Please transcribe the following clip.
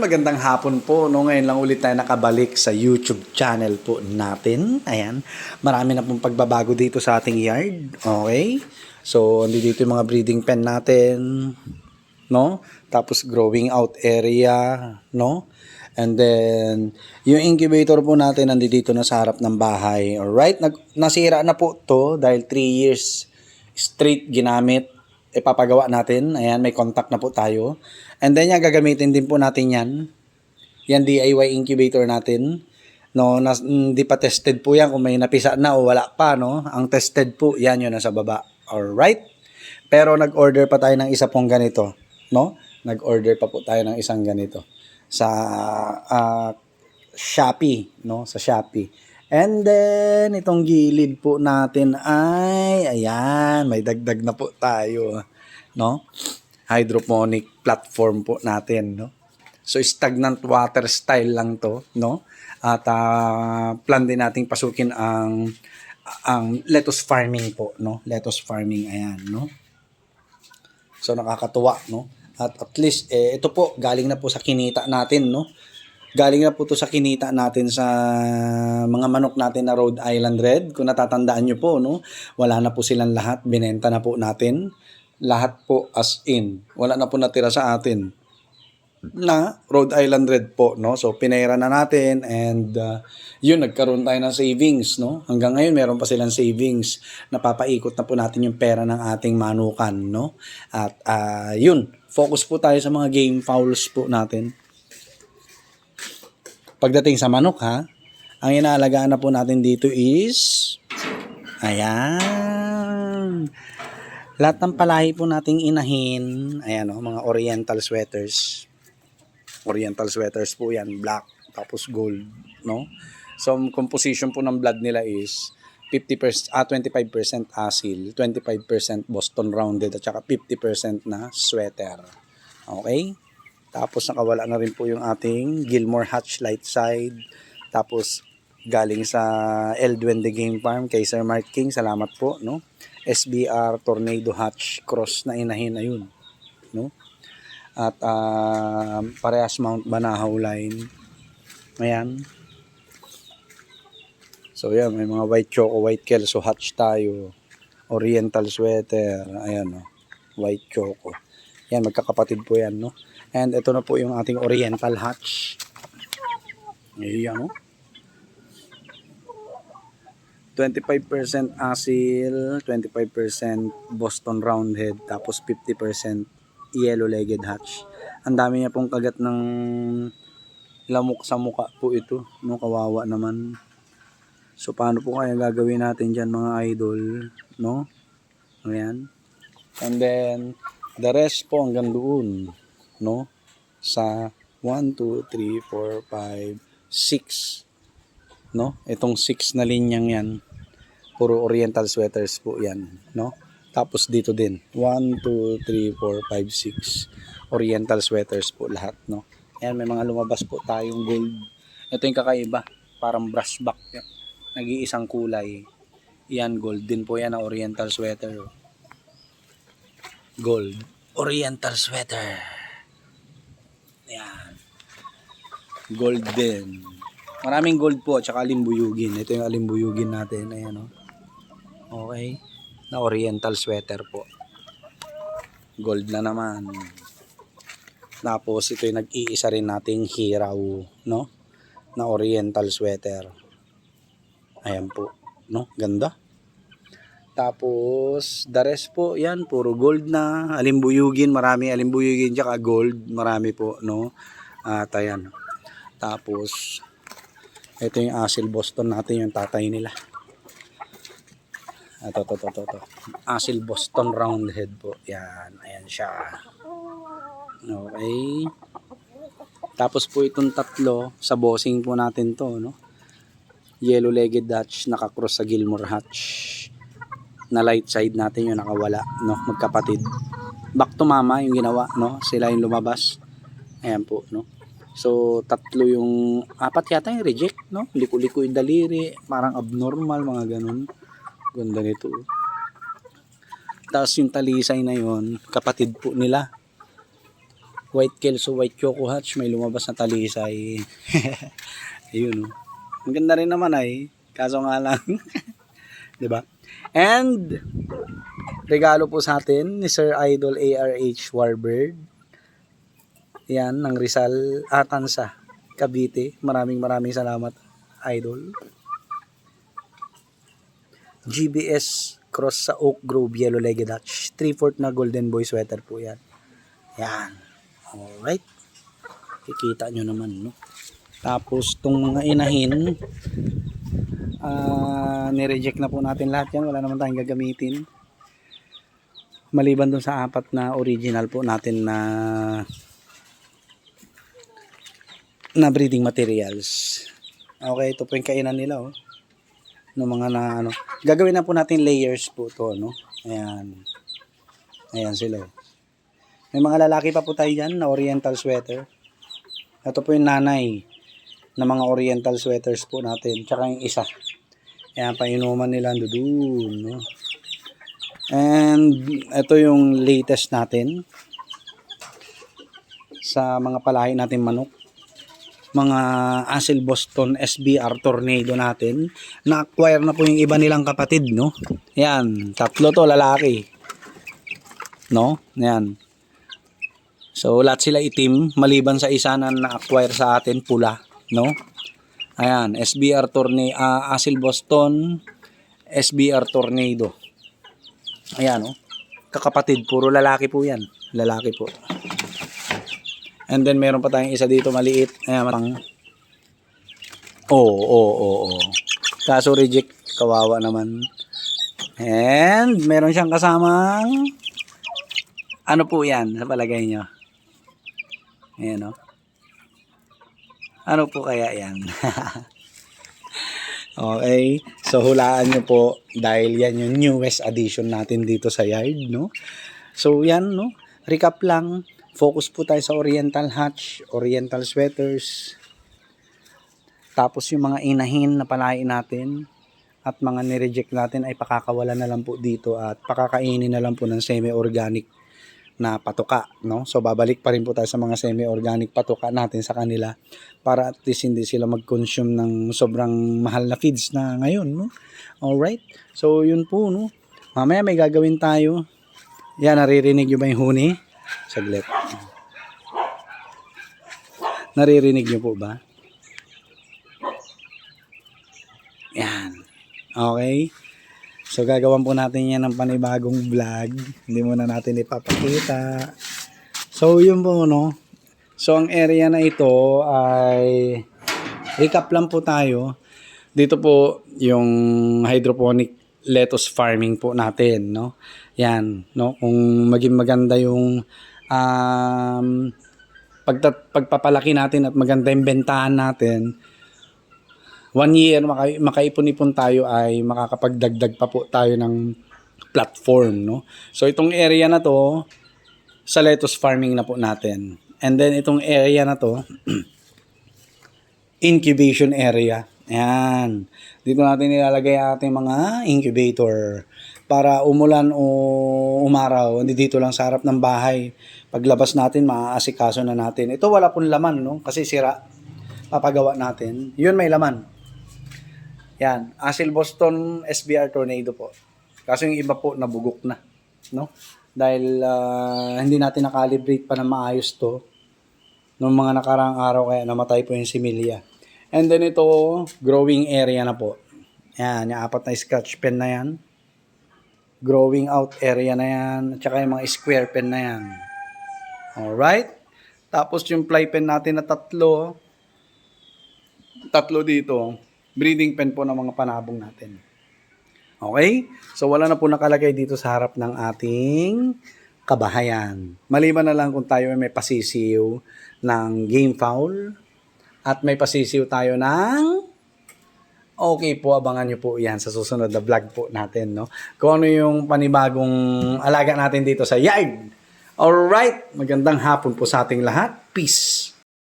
magandang hapon po. No, ngayon lang ulit tayo nakabalik sa YouTube channel po natin. Ayan, marami na pong pagbabago dito sa ating yard. Okay? So, dito yung mga breeding pen natin, no? Tapos growing out area, no? And then, yung incubator po natin nandito na sa harap ng bahay. Alright? Nasira na po to dahil 3 years straight ginamit. Ipapagawa natin. Ayan, may contact na po tayo. And then, yan, gagamitin din po natin yan. Yan, DIY incubator natin. No, hindi pa tested po yan kung may napisa na o wala pa, no? Ang tested po, yan yun nasa baba. Alright? Pero nag-order pa tayo ng isa pong ganito, no? Nag-order pa po tayo ng isang ganito sa Shopee, no? Sa Shopee. And then, itong gilid po natin ay, ayan, may dagdag na po tayo, no? Hydroponic platform po natin, no? So, stagnant water style lang to, no? At plan din nating pasukin ang lettuce farming po, no? Lettuce farming, ayan, no? So, nakakatuwa, no? At least, ito po, galing na po sa kinita natin, no? Galing na po to sa kinita natin sa mga manok natin na Rhode Island Red. Kung natatandaan nyo po, no? Wala na po silang lahat. Binenta na po natin. Lahat po as in. Wala na po natira sa atin na Rhode Island Red po, no? So, pinera na natin and yun, nagkaroon tayo ng savings, no? Hanggang ngayon, meron pa silang savings. Napapaikot na po natin yung pera ng ating manukan, no? At yun, focus po tayo sa mga game fowls po natin. Pagdating sa manok, ha? Ang inaalagaan na po natin dito is ayan. Lahat ng palahi po nating inahin, ayan o, mga oriental sweaters. Oriental sweaters po yan, black, tapos gold, no? So, composition po ng blood nila is 25% asil, 25% Boston Rounded, at saka 50% na sweater. Okay? Tapos, nakawala na rin po yung ating Gilmore Hatch Light Side. Tapos, galing sa El Duende Game Farm kay Sir Mark King, salamat po, no? SBR Tornado Hatch Cross na inahin na yun, no? At parehas Mount Banahaw line. Ayan. So yan, may mga white choco, white kelso hatch tayo. Oriental sweater, ayan, no? White choco. Yan, magkakapatid po yan, no? And ito na po yung ating oriental hatch. Ayan, no? 25% asil, 25% Boston Roundhead, tapos 50% yellow-legged hatch. Ang dami niya pong kagat ng lamok sa muka po ito, no? Kawawa naman. So, paano po kaya gagawin natin dyan, mga idol, no? Ayan. And then, the rest po hanggang doon, no? Sa 1, 2, 3, 4, 5, 6, no? Itong 6 na linyang yan, puro oriental sweaters po yan, no? Tapos dito din, 1, 2, 3, 4, 5, 6 oriental sweaters po lahat, no? Ayan, may mga lumabas po tayong gold. Ito yung kakaiba, parang brushback, nag-iisang kulay. Yan, gold din po yan na oriental sweater. Gold, oriental sweater. Ayan, gold din. Maraming gold po, tsaka alimbuyugin. Ito yung alimbuyugin natin, ayan, no? Okay, na oriental sweater po. Gold na naman. Tapos ito yung nag-iisa rin nating hiraw, no? Na oriental sweater. Ayan po, no? Ganda. Tapos the rest po, yan, puro gold na. Alimbuyugin, marami alimbuyugin, tsaka gold, marami po, no? At ayan. Tapos ito yung asil Boston natin, yung tatay nila. Ito. Asil Boston Roundhead po. Yan. Ayan siya. Okay. Tapos po itong tatlo, sa bossing po natin to, no? Yellow-legged Dutch, nakakross sa Gilmore Hatch. Na light side natin yung nakawala, no? Magkapatid. Back to mama yung ginawa, no? Sila yung lumabas. Ayan po, no? So, tatlo yung, apat yata yung reject, no? Liko-liko yung daliri, parang abnormal, mga ganun. Ganda nito. Tapos yung talisay na yon, kapatid po nila. White Kelso, White Choco Hatch, may lumabas na talisay. Ayun, oh. Ang ganda rin naman ay, kaso nga lang, 'di ba? And regalo po sa atin ni Sir Idol ARH Warbird. Yan, ng Rizal Atansa, Cavite. Maraming salamat, Idol. GBS Cross sa Oak Grove Yellow Legged Dutch. 3/4 na Golden Boy sweater po yan. Yan. Alright. Kikita nyo naman, no? Tapos, itong mga inahin, nireject na po natin lahat yan. Wala naman tayong gagamitin. Maliban dun sa 4 na original po natin na breeding materials. Okay, ito po yung kainan nila, oh. No, mga na ano. Gagawin na po natin layers po to, no? Ayan. Ayan sila, oh. May mga lalaki pa po tayo dyan na oriental sweater. Ito po yung nanay na mga oriental sweaters po natin. Tsaka yung isa. Ayan, painuman nila doon, no? And ito yung latest natin sa mga palahi natin manok. Mga Asil Boston SBR Tornado natin. Na-acquire na po yung iba nilang kapatid, no? Ayan, 3 to lalaki. No? Ayan. So, lahat sila itim, maliban sa isa na na-acquire sa atin, pula, no? Ayan, SBR Tornado, Asil Boston, SBR Tornado. Ayan, oh. Kakapatid, puro lalaki po yan. Lalaki po. And then, meron pa tayong isa dito, maliit. Ayan, matang. Oo. Kaso reject, kawawa naman. And, meron siyang kasamang, ano po yan, sa palagay nyo? Ayan, oh. Ano po kaya yan? Okay. So, hulaan nyo po dahil yan yung newest addition natin dito sa yard, no? So, yan, no? Recap lang. Focus po tayo sa Oriental Hatch, Oriental Sweaters. Tapos yung mga inahin na palain natin at mga nireject natin ay pakakawalan na lang po dito at pakakainin na lang po ng semi-organic na patuka, no? So babalik pa rin po tayo sa mga semi-organic patuka natin sa kanila para at least hindi sila mag-consume ng sobrang mahal na feeds na ngayon, no? Alright, so yun po, no? Mamaya may gagawin tayo. Yan, naririnig nyo ba yung huni? Saglit. Naririnig nyo po ba? Yan. Okay. So, gagawan po natin yan ng panibagong vlog. Hindi muna natin ipapakita. So, yun po, no? So, ang area na ito ay recap lang po tayo. Dito po yung hydroponic lettuce farming po natin, no? Yan, no? Kung maging maganda yung pagpapalaki natin at maganda yung bentahan natin, 1 year makaipon-ipon tayo ay makakapagdagdag pa po tayo ng platform, no? So itong area na to sa lettuce farming na po natin. And then itong area na to incubation area. Ayan. Dito natin nilalagay ang ating mga incubator para umulan o umaraw, hindi dito lang sa harap ng bahay. Paglabas natin, maaasikaso na natin. Ito wala pong laman, no? Kasi sira. Papagawa natin. Yun may laman. Yan. Asil Boston SBR Tornado po. Kaso yung iba po nabugok na, no? Dahil hindi natin nakalibrate pa na maayos to noong mga nakaraang araw kaya namatay po yung similya. And then ito, growing area na po. Yan, yung 4 na scratch pen na yan. Growing out area na yan. At saka yung mga square pen na yan. Alright? Tapos yung fly pen natin na 3 dito. Breeding pen po ng mga panabong natin. Okay? So wala na po nakalagay dito sa harap ng ating kabahayan. Maliban na lang kung tayo may pasisiw ng game fowl at may pasisiw tayo ng okay po, abangan nyo po yan sa susunod na vlog po natin, no? Kung ano yung panibagong alaga natin dito sa yard. Alright, magandang hapon po sa ating lahat. Peace!